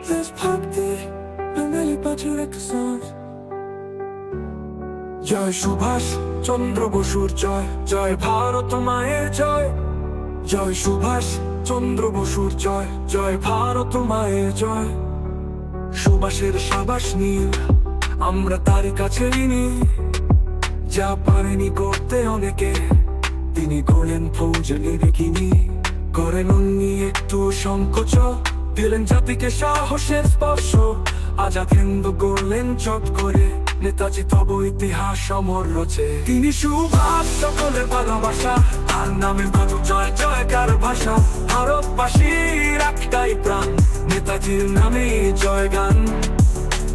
দেশভক্তি বাঙালি পাঁচের একটা সাজ। জয় সুভাষ চন্দ্র বসুর জয়, জয় ভারত মায়ের জয়। জয় সুভাষ চন্দ্র বসুর জয়, জয় ভারত মায়ের জয়। সুভাষের সাবাস নীল আমরা তার কাছে ঋণী, যা পারেনি করতে অনেকে তিনি করেন ফৌজ নির্বিঘ্নি। করেন উনি একটু সংকোচ, দিলেন জাতিকে সাহসের স্পর্শ। আজাদ হিন্দ গড়লেন চট করে, নেতাজি তব ইতিহাস অমর রচে। তিনি সুভাষ সকলের ভালোবাসা, তার নামে কত জয় জয়কার ভাষা। ভারতবাসীর একটাই প্রাণ, নেতাজির নামে জয় গান।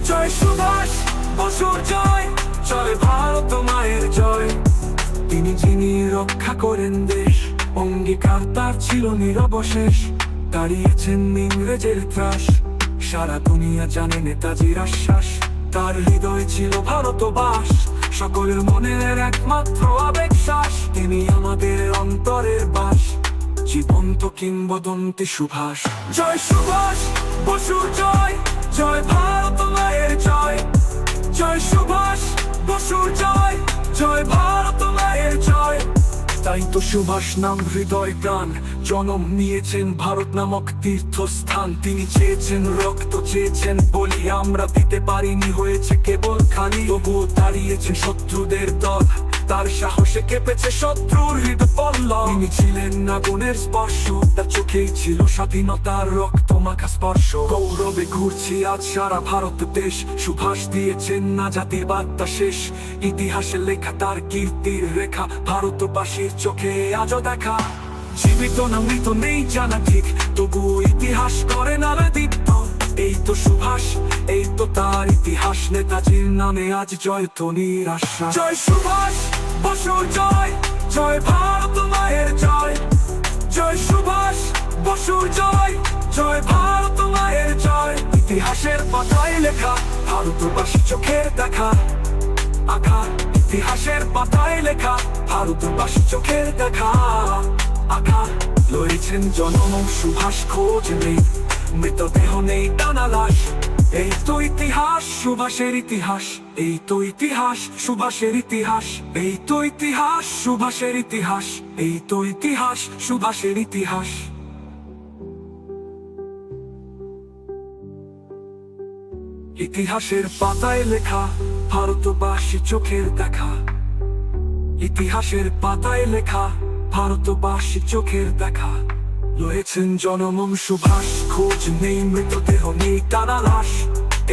জয় সুভাষ বসুর জয়, জয় ভারত মায়ের জয়। তিনি যিনি রক্ষা করেন দেশ, অঙ্গীকার তার ছিল নিরবশেষ। দাঁড়িয়েছেন ইংরেজের ত্রাস, সারা দুনিয়া জানে নেতাজির আশ্বাস। তার হৃদয় ছিল ভারতবাস, সকলের মনের একমাত্র আবেগ শ্বাস। তিনি আমাদের অন্তরের বাস, জীবন্ত কিংবদন্তি সুভাষ। জয় সুভাষ বসুর জয়, জয় ভারত মায়ের জয়। জয় সুভাষ বসুর জয়, জয় ভারত মায়ের জয়। তাই তো সুভাষ নাম হৃদয় প্রাণ, জন্ম নিয়েছেন ভারত নামক তীর্থস্থান। তিনি চেয়েছেন রক্ত, চেয়েছেন বলি, আমরা দিতে পারিনি, হয়েছে কেবল খালি। তবুও দাঁড়িয়েছেন শত্রুদের দল, তার সাহসে কেঁপেছে শত্রুর হৃদপল্লব। তিনি ছিলেন আগুনের স্পর্শ, তার চোখেই ছিল স্বাধীনতার রক্ত মাখা স্পর্শ। গৌরবে ঘুরছি আজ সারা ভারত দেশ, সুভাষ দিয়েছেন না জাতির বার্তা শেষ। ইতিহাসে লেখা তার কীর্তির রেখা, ভারতবাসীর চোখে আজও দেখা। জীবিত না মৃত নেই জানা ঠিক, তবু ইতিহাস করে আলোদিত। এই তো সুভাষ, এই তো তার ইতিহাস, নেতাজির নামে আজ জয় ধ্বনির আশ্বাস। জয় সুভাষ বসুর জয়, জয় ভারত মায়ের জয়। জয় সুভাষ বসুর জয়, জয় ভারত মায়ের জয়। ইতিহাসের পাতায় লেখা, ভারতবাসী চোখের দেখা আঁকা। ইতিহাসের পাতায় লেখা, ভারতবাসী চোখের দেখা আঁকা। লড়েছেন জনম সুভাষ, খোঁজ নেই, মৃতদেহ নেই টানা লাশ। এই তো ইতিহাস সুভাষের ইতিহাস, এই তো ইতিহাস সুভাষের ইতিহাস। এই তো ইতিহাস সুভাষের ইতিহাস, এই তো ইতিহাস সুভাষের ইতিহাস। ইতিহাসের পাতায় লেখা, ভারতবাসী চোখের দেখা। ইতিহাসের পাতায় লেখা, ভারতবাসী চোখের দেখা। রয়েছেন জনম সুভাষ, খোঁজ নেই, মৃতদেহ নেই টানা লাশ।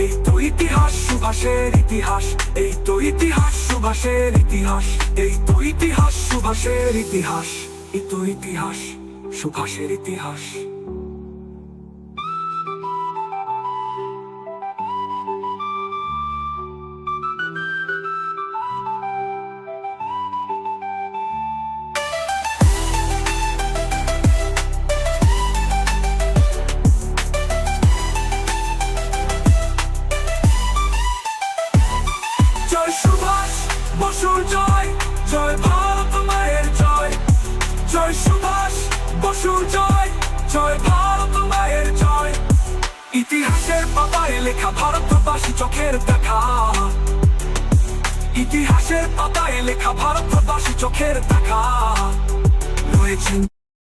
এই তো ইতিহাস সুভাষের ইতিহাস, এই তো ইতিহাস সুভাষের ইতিহাস। এই তো ইতিহাস সুভাষের ইতিহাস, এই তো ইতিহাস সুভাষের ইতিহাস। জয় সুভাষ বসুর জয়, জয় ভারত মায়ের জয়। জয় সুভাষ বসুর জয়, জয় ভারত মায়ের জয়। ইতিহাসের পাতায় লেখা, ভারতবাসী চোখের দেখা। ইতিহাসের পাতায় লেখা, ভারতবাসী চোখের দেখা। রয়েছেন